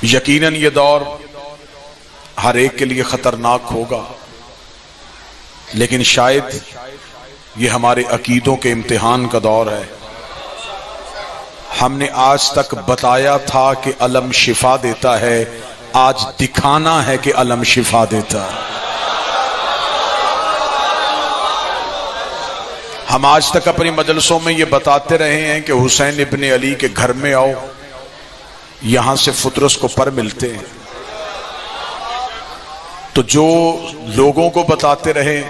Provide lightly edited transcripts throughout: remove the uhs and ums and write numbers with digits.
یقیناً یہ دور ہر ایک کے لیے خطرناک ہوگا، لیکن شاید یہ ہمارے عقیدوں کے امتحان کا دور ہے۔ ہم نے آج تک بتایا تھا کہ علم شفا دیتا ہے، آج دکھانا ہے کہ علم شفا دیتا ہے۔ ہم آج تک اپنی مجلسوں میں یہ بتاتے رہے ہیں کہ حسین ابن علی کے گھر میں آؤ، یہاں سے فطرس کو پر ملتے ہیں۔ تو جو لوگوں کو بتاتے رہے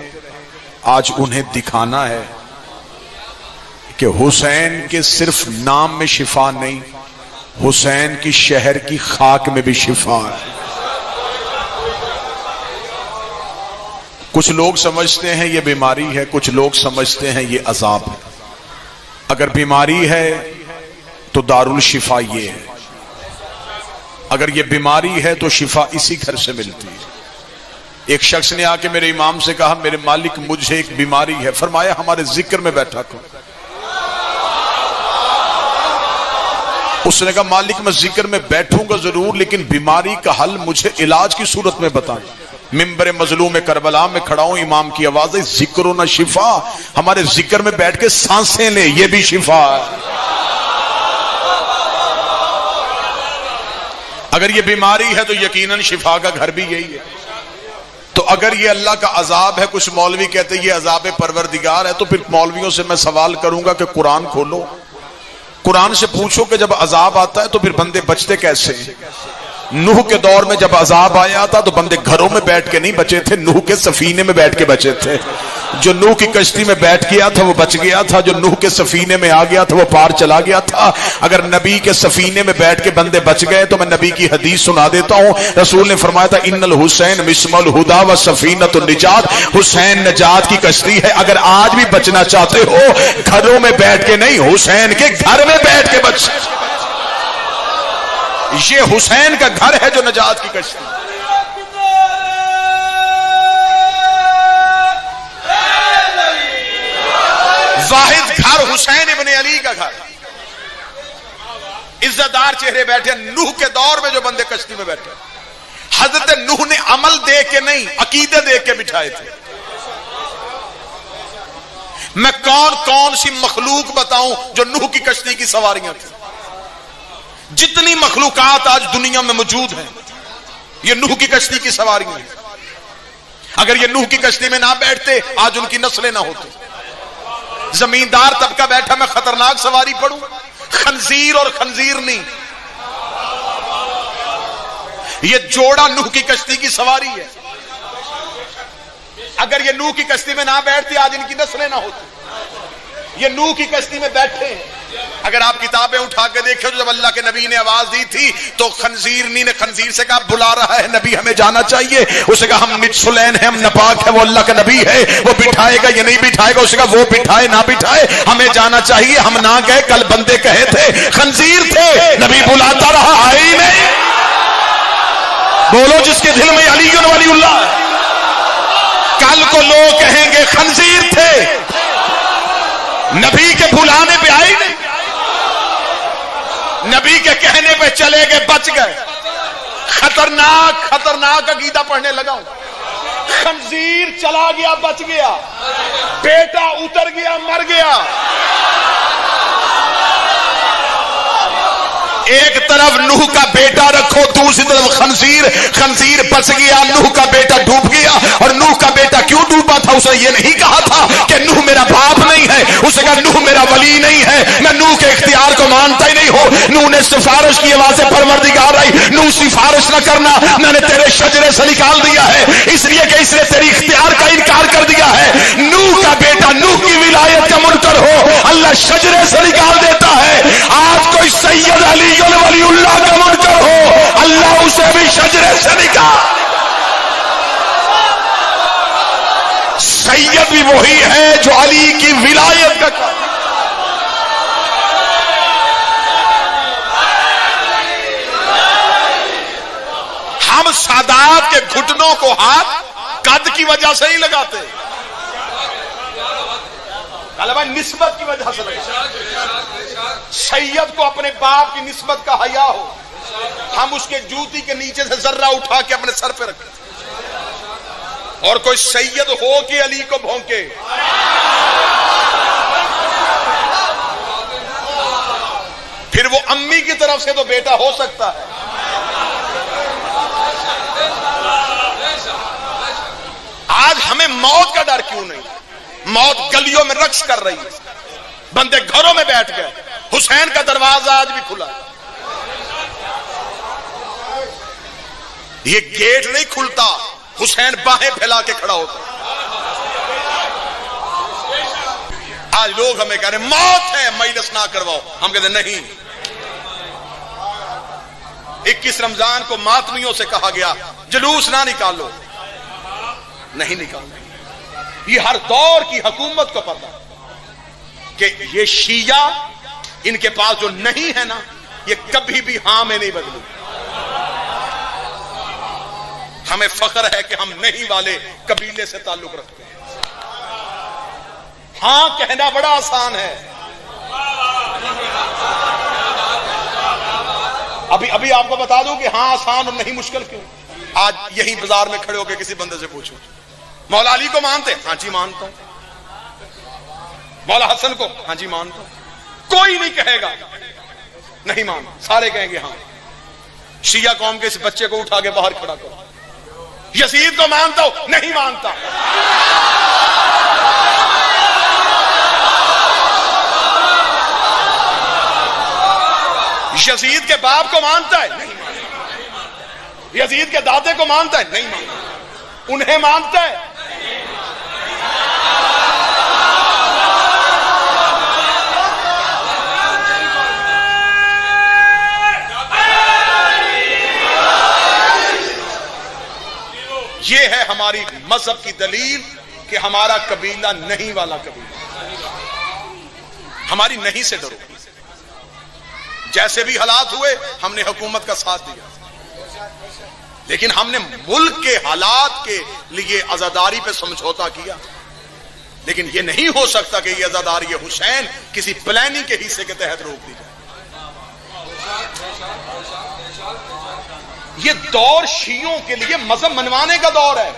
آج انہیں دکھانا ہے کہ حسین کے صرف نام میں شفا نہیں، حسین کی شہر کی خاک میں بھی شفا ہے۔ کچھ لوگ سمجھتے ہیں یہ بیماری ہے، کچھ لوگ سمجھتے ہیں یہ عذاب ہے۔ اگر بیماری ہے تو دارالشفا یہ ہے، اگر یہ بیماری ہے تو شفا اسی گھر سے ملتی ہے۔ ایک شخص نے آ کے میرے امام سے کہا میرے مالک مجھے ایک بیماری ہے، فرمایا ہمارے ذکر میں بیٹھا کرو۔ اس نے کہا مالک میں ذکر میں بیٹھوں گا ضرور، لیکن بیماری کا حل مجھے علاج کی صورت میں بتائیں۔ ممبر مظلوم کربلا میں کھڑا ہوں، امام کی آواز ہے ذکر و نہ شفا، ہمارے ذکر میں بیٹھ کے سانسیں لے یہ بھی شفا ہے۔ اگر یہ بیماری ہے تو یقیناً شفا کا گھر بھی یہی ہے۔ تو اگر یہ اللہ کا عذاب ہے، کچھ مولوی کہتے ہیں یہ عذاب پروردگار ہے، تو پھر مولویوں سے میں سوال کروں گا کہ قرآن کھولو، قرآن سے پوچھو کہ جب عذاب آتا ہے تو پھر بندے بچتے کیسے ہیں؟ نوح کے دور میں جب عذاب آیا تھا تو بندے گھروں میں بیٹھ کے نہیں بچے تھے، نوح کے سفینے میں بیٹھ کے بچے تھے۔ جو نوح کی کشتی میں بیٹھ گیا تھا وہ بچ گیا تھا، جو نوح کے سفینے میں آ گیا تھا وہ پار چلا گیا تھا۔ اگر نبی کے سفینے میں بیٹھ کے بندے بچ گئے تو میں نبی کی حدیث سنا دیتا ہوں۔ رسول نے فرمایا تھا ان الحسین مسم الہدا و سفینۃ النجات، حسین نجات کی کشتی ہے۔ اگر آج بھی بچنا چاہتے ہو گھروں میں بیٹھ کے نہیں، حسین کے گھر میں بیٹھ کے بچ۔ یہ حسین کا گھر ہے جو نجات کی کشتی۔ واحد گھر حسین ابن علی کا گھر، عزت دار چہرے بیٹھے۔ نوح کے دور میں جو بندے کشتی میں بیٹھے، حضرت نوح نے عمل دیکھ کے نہیں عقیدے دیکھ کے بٹھائے تھے۔ میں کون کون سی مخلوق بتاؤں جو نوح کی کشتی کی سواریاں تھیں؟ جتنی مخلوقات آج دنیا میں موجود ہیں یہ نوح کی کشتی کی سواریاں ہیں۔ اگر یہ نوح کی کشتی میں نہ بیٹھتے آج ان کی نسلیں نہ ہوتی۔ زمیندار طبقہ بیٹھا میں خطرناک سواری پڑھوں، خنزیر اور خنزیر نہیں، یہ جوڑا نوح کی کشتی کی سواری ہے۔ اگر یہ نوح کی کشتی میں نہ بیٹھتے آج ان کی نسلیں نہ ہوتی۔ یہ نوح کی کشتی میں بیٹھے ہیں۔ اگر آپ کتابیں اٹھا کے دیکھیں تو جب اللہ کے نبی نے آواز دی تھی تو خنزیرنی نے خنزیر سے کہا بلا رہا ہے نبی ہمیں جانا چاہیے۔ اسے کہا ہم نجسلین ہیں، ہم ناپاک ہے، وہ اللہ کا نبی ہے، وہ بٹھائے گا یا نہیں بٹھائے گا؟ اسے کہا وہ بٹھائے نہ بٹھائے ہمیں جانا چاہیے، ہم نہ گئے۔ کل بندے کہے تھے خنزیر تھے، نبی بلاتا رہا آئے ہی نہیں۔ بولو جس کے دل میں علی ولی اللہ، کل کو لوگ کہیں گے خنزیر تھے، نبی کے بلانے پہ آئے نہیں، نبی کے کہنے پہ چلے گئے بچ گئے۔ خطرناک خطرناک عقیدہ پڑھنے لگا ہوں۔ خنزیر چلا گیا بچ گیا، بیٹا اتر گیا مر گیا۔ ایک طرف نوح کا بیٹا رکھو، دوسری طرف خنزیر، خنزیر بچ گیا، نوح کا بیٹا ڈوب گیا۔ اور نوح کا بیٹا کیوں ڈوبا تھا؟ اسے یہ نہیں کہا تھا کہ نوح میرا باپ نہیں ہے، اسے کہا نوح میرا ولی نہیں ہے، میں نوح کے اختیار کو مانتا ہی نہیں ہوں۔ نوح نے سفارش کی، آواز پروردگار آئی، نوح سفارش نہ کرنا، میں نے تیرے شجرے سے نکال دیا ہے، اس لیے کہ اس نے تیری اختیار کا انکار کر دیا ہے۔ نوح کا بیٹا نوح کی ولایت کا منکر ہو، اللہ شجرے سے نکال دیتا ہے۔ آج کوئی سید علی ولی اللہ کا منکر ہو، اللہ اسے بھی شجرے سے نکال۔ سید بھی وہی ہے جو علی کی ولایت کا کام۔ ہم سادات کے گھٹنوں کو ہاتھ قد کی وجہ سے نہیں لگاتے، نسبت کی وجہ سے لگاتے۔ سید کو اپنے باپ کی نسبت کا حیا ہو، ہم اس کے جوتی کے نیچے سے ذرہ اٹھا کے اپنے سر پہ رکھیں، اور کوئی سید ہو کہ علی کو بھونکے، پھر وہ امی کی طرف سے تو بیٹا ہو سکتا ہے۔ آج ہمیں موت کا ڈر کیوں نہیں؟ موت گلیوں میں رقص کر رہی ہے، بندے گھروں میں بیٹھ گئے، حسین کا دروازہ آج بھی کھلا ہے۔ یہ گیٹ نہیں کھلتا، حسین باہیں پھیلا کے کھڑا ہوتا۔ آج لوگ ہمیں کہہ رہے ہیں موت ہے مجلس نہ کرواؤ، ہم کہتے ہیں نہیں۔ 21 رمضان کو ماتمیوں سے کہا گیا جلوس نہ نکالو، نہیں نکالو۔ یہ ہر دور کی حکومت کو پتا کہ یہ شیعہ ان کے پاس جو نہیں ہے نا، یہ کبھی بھی ہاں میں نہیں بدلے۔ ہمیں فخر ہے کہ ہم نہیں والے قبیلے سے تعلق رکھتے ہیں۔ ہاں کہنا بڑا آسان ہے۔ ابھی آپ کو بتا دوں کہ ہاں آسان اور نہیں مشکل کیوں۔ آج یہی بازار میں کھڑے ہو کے کسی بندے سے پوچھو مولا علی کو مانتے؟ ہاں جی مانتا ہوں۔ مولا حسن کو؟ ہاں جی مانتا ہوں۔ کوئی نہیں کہے گا نہیں مانتا، سارے کہیں گے ہاں۔ شیعہ قوم کے اس بچے کو اٹھا کے باہر کھڑا کرو، یزید کو مانتا ہو؟ نہیں مانتا۔ یزید کے باپ کو مانتا ہے؟ نہیں مانتا۔ یزید کے دادے کو مانتا ہے؟ نہیں مانتا۔ انہیں مانتا ہے؟ یہ ہے ہماری مذہب کی دلیل کہ ہمارا قبیلہ نہیں والا قبیلہ۔ ہماری نہیں سے ڈرو، جیسے بھی حالات ہوئے ہم نے حکومت کا ساتھ دیا، لیکن ہم نے ملک کے حالات کے لیے عزاداری پہ سمجھوتا کیا۔ لیکن یہ نہیں ہو سکتا کہ یہ عزاداری حسین کسی پلاننگ کے حصے کے تحت روک دی جائے۔ یہ دور شیعوں کے لیے مذہب منوانے کا دور ہے۔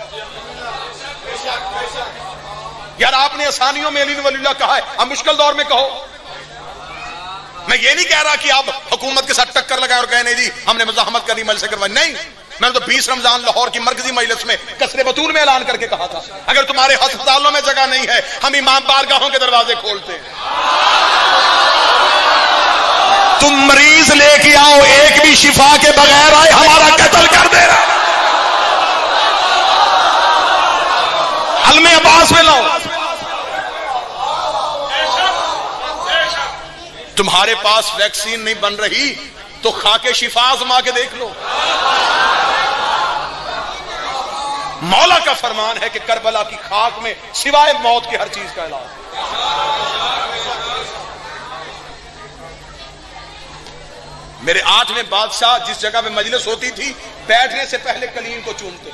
یار آپ نے آسانیوں میں علی ولی اللہ کہا ہے، اب مشکل دور میں کہو۔ میں یہ نہیں کہہ رہا کہ آپ حکومت کے ساتھ ٹکر لگائے اور کہیں نہیں جی ہم نے مزاحمت کرنی مجلس سے کروائی، نہیں۔ میں نے تو 20 رمضان لاہور کی مرکزی مجلس میں قصر بطول میں اعلان کر کے کہا تھا اگر تمہارے ہسپتالوں میں جگہ نہیں ہے ہم امام بارگاہوں کے دروازے کھولتے ہیں۔ تم مریض لے کے آؤ، ایک بھی شفا کے بغیر آئے ہمارا قتل کر دے رہا۔ علم عباس میں لاؤ۔ تمہارے پاس ویکسین نہیں بن رہی تو خاکے شفا آزما کے دیکھ لو۔ مولا کا فرمان ہے کہ کربلا کی خاک میں سوائے موت کے ہر چیز کا علاج۔ میرے 8ویں بادشاہ جس جگہ پہ مجلس ہوتی تھی بیٹھنے سے پہلے کلیم کو چومتے،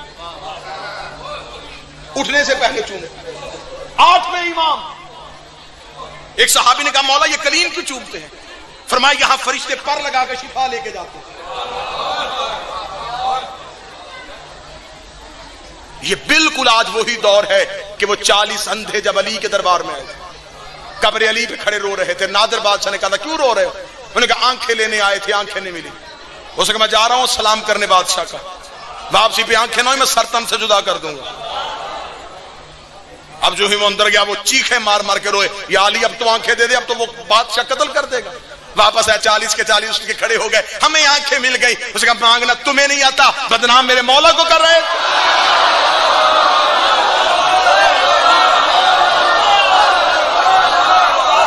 اٹھنے سے پہلے چومتے۔ 8ویں امام، ایک صحابی نے کہا مولا یہ کلیم کیوں چومتے ہیں؟ فرمایا یہاں فرشتے پر لگا کے شفا لے کے جاتے ہیں۔ یہ بالکل آج وہی دور ہے کہ وہ 40 اندھے جب علی کے دربار میں آئے، قبر علی پہ کھڑے رو رہے تھے۔ نادر بادشاہ نے کہا تھا کیوں رو رہے ہو؟ انہوں نے کہا آنکھیں لینے آئے تھے، آنکھیں نہیں ملی۔ اس نے کہا میں جا رہا ہوں سلام کرنے بادشاہ کا، واپسی پہ آنکھیں نہ ہوئی میں سر تن سے جدا کر دوں گا۔ اب جو ہی وہ اندر گیا وہ چیخیں مار مار کے روئے یا علی اب تو آنکھیں دے دے، اب تو وہ بادشاہ قتل کر دے گا۔ واپس آئے 40 کے 40 اس کے کھڑے ہو گئے، ہمیں آنکھیں مل گئی۔ اس نے کہا مانگنا تمہیں نہیں آتا، بدنام میرے مولا کو کر رہے۔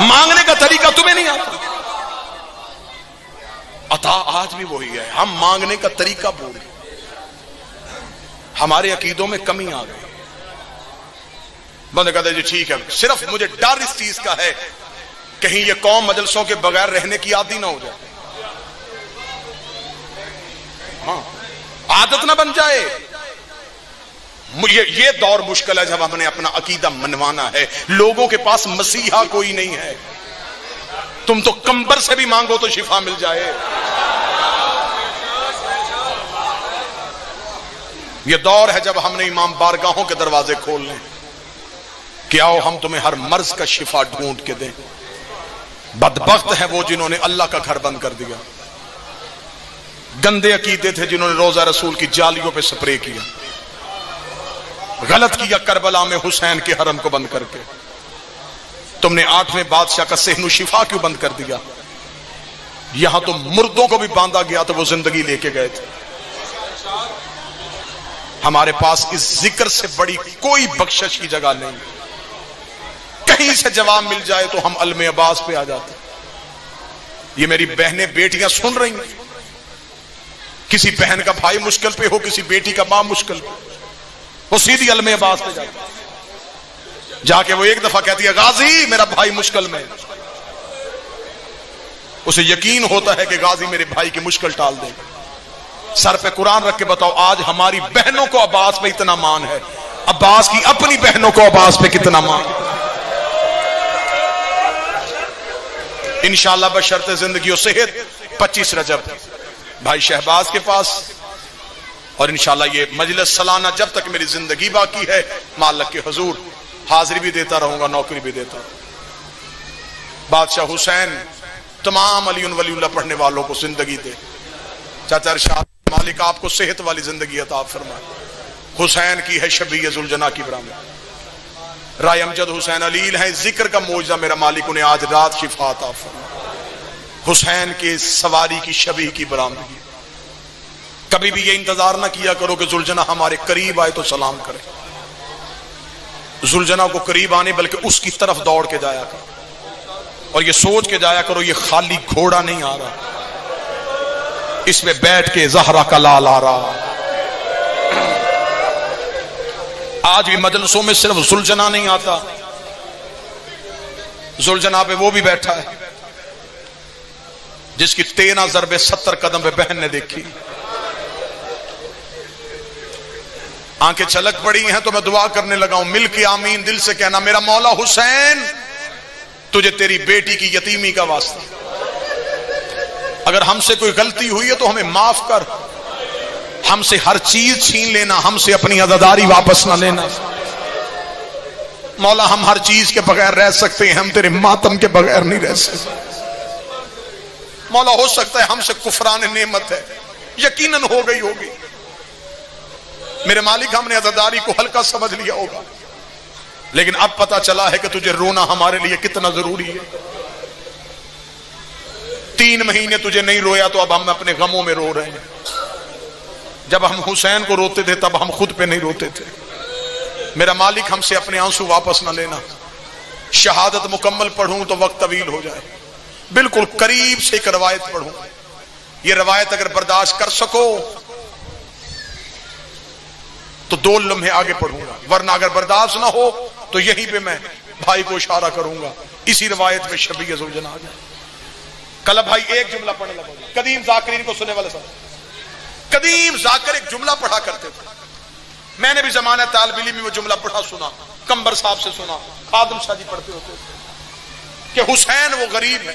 مانگنے کا طریقہ تمہیں نہیں آتا۔ عطا آج بھی وہی ہے، ہم مانگنے کا طریقہ بھول گئے، ہمارے عقیدوں میں کمی آ گئی۔ بندے کہتے جی ٹھیک ہے، صرف مجھے ڈر اس چیز کا ہے کہیں یہ قوم مجلسوں کے بغیر رہنے کی عادی نہ ہو جائے، ہاں عادت نہ بن جائے۔ یہ دور مشکل ہے جب ہم نے اپنا عقیدہ منوانا ہے۔ لوگوں کے پاس مسیحا کوئی نہیں ہے، تم تو کمبر سے بھی مانگو تو شفا مل جائے۔ یہ دور ہے جب ہم نے امام بارگاہوں کے دروازے کھول لیں کہ آؤ ہم تمہیں ہر مرض کا شفا ڈھونڈ کے دیں. بدبخت ہیں وہ جنہوں نے اللہ کا گھر بند کر دیا. گندے عقیدے تھے جنہوں نے روزہ رسول کی جالیوں پہ سپرے کیا. غلط کیا کربلا میں حسین کے حرم کو بند کر کے. تم نے 8ویں بادشاہ کا صحن و شفا کیوں بند کر دیا؟ یہاں تو مردوں کو بھی باندھا گیا تو وہ زندگی لے کے گئے تھے. ہمارے پاس اس ذکر سے بڑی کوئی بخشش کی جگہ نہیں. کہیں سے جواب مل جائے تو ہم علم عباس پہ آ جاتے. یہ میری بہنیں بیٹیاں سن رہی ہیں. کسی بہن کا بھائی مشکل پہ ہو, کسی بیٹی کا ماں مشکل پہ, وہ سیدھی علم عباس پہ جاتی. جا کے وہ ایک دفعہ کہتی ہے غازی میرا بھائی مشکل میں. اسے یقین ہوتا ہے کہ غازی میرے بھائی کی مشکل ٹال دے گا. سر پہ قرآن رکھ کے بتاؤ آج ہماری بہنوں کو عباس پہ اتنا مان ہے, عباس کی اپنی بہنوں کو عباس پہ کتنا مان. انشاءاللہ بشرط زندگی و صحت 25 رجب بھائی شہباز کے پاس, اور انشاءاللہ یہ مجلس سالانہ جب تک میری زندگی باقی ہے مالک کے حضور حاضری بھی دیتا رہوں گا, نوکری بھی دیتا رہوں. بادشاہ حسین تمام علی ولی اللہ پڑھنے والوں کو زندگی دے. چاچا ارشاد مالک آپ کو صحت والی زندگی عطا فرمائے. حسین کی ہے شبیہ ذوالجناح کی برآمد. رائے امجد حسین علیل ہیں, ذکر کا معجزہ میرا مالک انہیں آج رات شفا عطا فرمائے. حسین کے سواری کی شبیہ کی برآمدگی. کبھی بھی یہ انتظار نہ کیا کرو کہ ذوالجناح ہمارے قریب آئے تو سلام کرے. ذوالجناح کو قریب آنے بلکہ اس کی طرف دوڑ کے جایا کرو, اور یہ سوچ کے جایا کرو یہ خالی گھوڑا نہیں آ رہا, اس میں بیٹھ کے زہرا کا لال آ رہا. آج بھی مجلسوں میں صرف ذوالجناح نہیں آتا, ذوالجناح پہ وہ بھی بیٹھا ہے جس کی 13 ضربے 70 قدم پہ بہن نے دیکھی. آنکھیں چھلک پڑی ہیں تو میں دعا کرنے لگا ہوں, مل کے آمین دل سے کہنا میرا مولا حسین تجھے تیری بیٹی کی یتیمی کا واسطہ, اگر ہم سے کوئی غلطی ہوئی ہے تو ہمیں معاف کر. ہم سے ہر چیز چھین لینا, ہم سے اپنی عزاداری واپس نہ لینا. مولا ہم ہر چیز کے بغیر رہ سکتے ہیں, ہم تیرے ماتم کے بغیر نہیں رہ سکتے. مولا ہو سکتا ہے ہم سے کفران نعمت ہے, یقیناً ہو گئی ہوگی میرے مالک, ہم نے عزاداری کو ہلکا سمجھ لیا ہوگا, لیکن اب پتا چلا ہے کہ تجھے رونا ہمارے لیے کتنا ضروری ہے. 3 مہینے تجھے نہیں رویا تو اب ہم اپنے غموں میں رو رہے ہیں. جب ہم حسین کو روتے تھے تب ہم خود پہ نہیں روتے تھے. میرا مالک ہم سے اپنے آنسو واپس نہ لینا. شہادت مکمل پڑھوں تو وقت طویل ہو جائے, بالکل قریب سے ایک روایت پڑھوں. یہ روایت اگر برداشت کر سکو تو 2 لمحے آگے پڑھوں گا, ورنہ اگر برداشت نہ ہو تو یہیں پہ میں بھائی کو اشارہ کروں گا, اسی روایت میں شبیہ ذوالجناح آ جائے. کل بھائی ایک جملہ پڑھنے لگا. قدیم ذاکرین کو سننے والے سب قدیم ذاکر ایک جملہ پڑھا کرتے تھے. میں نے بھی زمانہ طالب علم میں وہ جملہ پڑھا سنا, کمبر صاحب سے سنا, خادم شاہ جی پڑھتے ہوتے کہ حسین وہ غریب ہے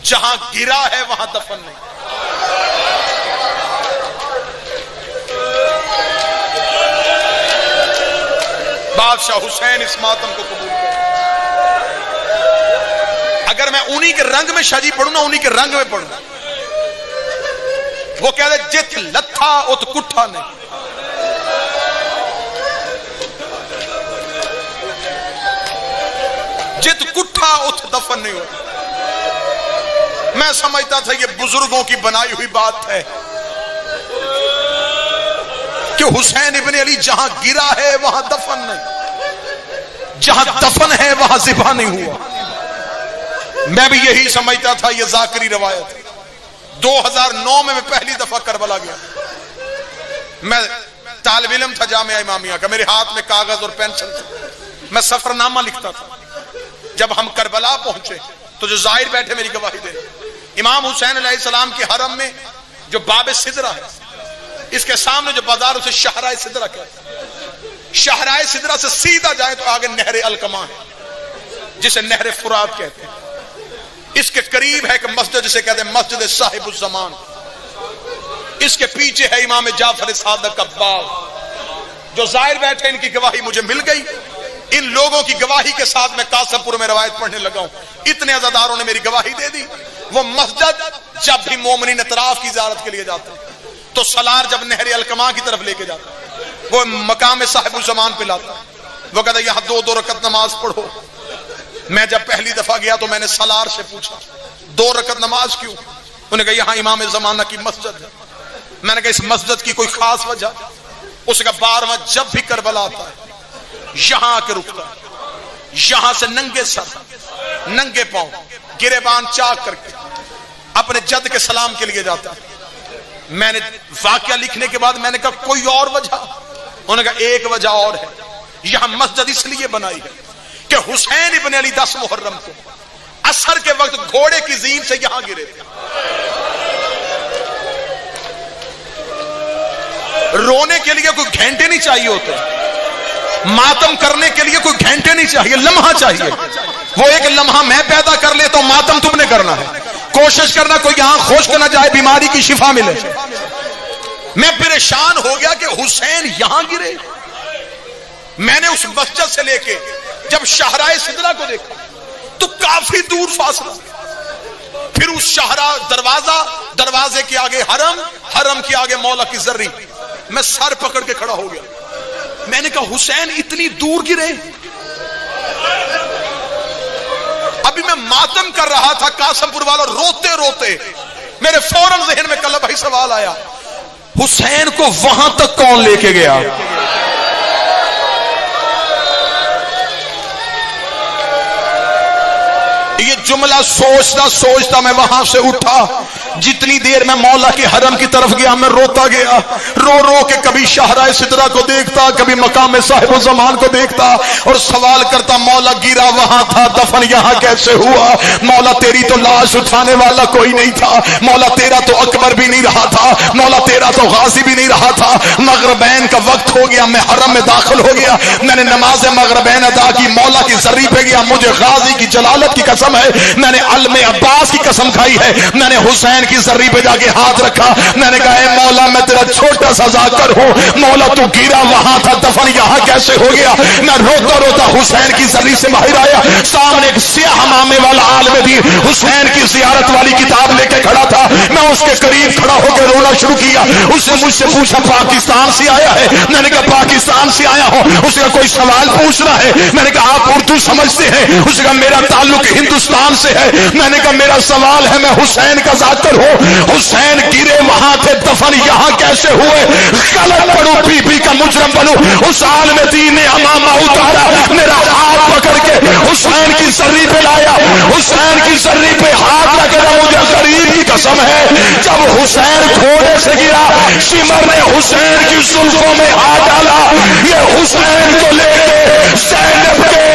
جہاں گرا ہے وہاں دفن نہیں. بادشاہ حسین اس ماتم کو قبول کرے. اگر میں انہی کے رنگ میں شاہ جی پڑھوں نا, انہی کے رنگ میں پڑھوں, وہ کہہ دے جت لتھا ات کٹھا نہیں. جت کٹھا ات دفن نہیں ہو. میں سمجھتا تھا یہ بزرگوں کی بنائی ہوئی بات ہے کہ حسین ابن علی جہاں گرا ہے وہاں دفن نہیں, جہاں دفن ہے وہاں ذبح نہیں ہوا. میں بھی یہی سمجھتا تھا. یہ ذاکری روایت 2009 میں پہلی دفعہ کربلا گیا. میں طالب علم تھا جامعہ امامیہ کا, میرے ہاتھ میں کاغذ اور پینسل تھا, میں سفر نامہ لکھتا تھا. جب ہم کربلا پہنچے تو جو زائر بیٹھے میری گواہی دے, امام حسین علیہ السلام کے حرم میں جو باب سدرہ ہے, اس کے سامنے جو بازار اسے شہرائے سدرہ کہتے ہیں. شہرائے سدرہ سے سیدھا جائے تو آگے نہر القمہ ہے جسے نہر فرات کہتے ہیں. اس کے قریب ہے کہ مسجد جسے کہتے ہیں مسجد صاحب الزمان. اس کے پیچھے ہے امام جعفر صادق کا باغ. جو زائر بیٹھے ان کی گواہی مجھے مل گئی. ان لوگوں کی گواہی کے ساتھ میں قاسم پور میں روایت پڑھنے لگا ہوں. اتنے عزاداروں نے میری گواہی دے دی. وہ مسجد جب بھی مومنین اطراف کی زیارت کے لیے جاتے ہیں تو سالار جب نہر الکما کی طرف لے کے جاتا ہے وہ مقام صاحب الزمان پہ لاتا ہے. وہ کہتا ہے یہاں 2 رکعت نماز پڑھو. میں جب پہلی دفعہ گیا تو میں نے سالار سے پوچھا 2 رکعت نماز کیوں؟ انہوں نے کہا یہاں امام زمانہ کی مسجد ہے. میں نے کہا اس مسجد کی کوئی خاص وجہ؟ اس کا 12واں جب بھی کربلا آتا ہے یہاں آ کے رکتا ہے. یہاں سے ننگے سر ننگے پاؤں گریبان چاک کر کے اپنے جد کے سلام کے لیے جاتا ہے. میں نے واقعہ لکھنے کے بعد میں نے کہا کوئی اور وجہ؟ انہوں نے کہا ایک وجہ اور ہے. یہاں مسجد اس لیے بنائی ہے کہ حسین ابن علی 10 محرم کو عصر کے وقت گھوڑے کی زین سے یہاں گرے تھے. رونے کے لیے کوئی گھنٹے نہیں چاہیے ہوتے, ماتم کرنے کے لیے کوئی گھنٹے نہیں چاہیے, لمحہ چاہیے. وہ ایک لمحہ میں پیدا کر لے تو ماتم تم نے کرنا ہے. کوشش کرنا کوئی آنکھ خشک نہ جائے, بیماری کی شفا ملے. میں پریشان ہو گیا کہ حسین یہاں گرے. میں نے اس مسجد سے لے کے جب شاہراہ سدرہ کو دیکھا تو کافی دور فاصلہ, پھر اس شاہراہ دروازے کے آگے حرم کے آگے مولا کی زری, میں سر پکڑ کے کھڑا ہو گیا. میں نے کہا حسین اتنی دور گرے. ابھی میں ماتم کر رہا تھا قاسم پور والا, روتے روتے میرے فوراً ذہن میں کل بھائی سوال آیا, حسین کو وہاں تک کون لے کے گیا؟ یہ جملہ سوچتا میں وہاں سے اٹھا. جتنی دیر میں مولا کے حرم کی طرف گیا میں روتا گیا, رو کے کبھی شاہراہ سدرہ کو دیکھتا, کبھی مقام صاحب الزمان کو دیکھتا اور سوال کرتا مولا گرا وہاں تھا, دفن یہاں کیسے ہوا؟ مولا تیری تو لاش اٹھانے والا کوئی نہیں تھا, مولا تیرا تو اکبر بھی نہیں رہا تھا, مولا تیرا تو غازی بھی نہیں رہا تھا. مغربین کا وقت ہو گیا, میں حرم میں داخل ہو گیا, میں نے نماز مغربین ادا کی, مولا کی زری پہ گیا. مجھے غازی کی جلالت کی قسم ہے, میں نے علم عباس کی قسم کھائی ہے, میں نے حسین کی زری پہ جا کے ہاتھ رکھا. میں نے کہا اے مولا میں تیرا چھوٹا سا ذاکر ہوں, مولا تو گرا وہاں تھا, دفن یہاں کیسے ہو گیا؟ میں روتا حسین کی زری سے باہر آیا. سامنے ایک سیاہ امامے والا عالم دین حسین کی زیارت والی کتاب لے کے کھڑا تھا. میں اس کے قریب کھڑا ہو کے رونا شروع کیا. اس نے مجھ سے پوچھا پاکستان سے آیا ہے؟ میں نے کہا پاکستان سے آیا ہوں. اس نے کوئی سوال پوچھنا ہے؟ میں نے کہا آپ اردو سمجھتے ہیں؟ اس نے کہا میرا تعلق ہندوستان سے ہے. میں نے کہا میرا سوال ہے, میں حسین کا ذاکر ہوں. حسین گرے وہاں تھے, دفن یہاں کیسے ہوئے؟ غلط پڑھو بی بی کا مجرم بنو. اس عالم دین نے امامہ اتارا, میرا ہاتھ پکڑ کے حسین کی زری پہ لایا. حسین کی زری پہ ہاتھ رکھا, مجھے غریب کی قسم ہے جب حسین گھوڑے سے گرا شمر نے حسین کی زلفوں میں ہاتھ ڈالا. یہ حسین کو لے کے زینب کے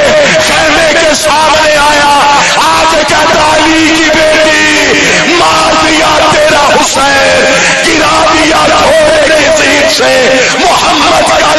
خیمے کے سامنے آیا. آج کہتا علی کی بیٹی مار دیا تیرا حسین, گرا دیا گھوڑے کے زیر سے محمد کا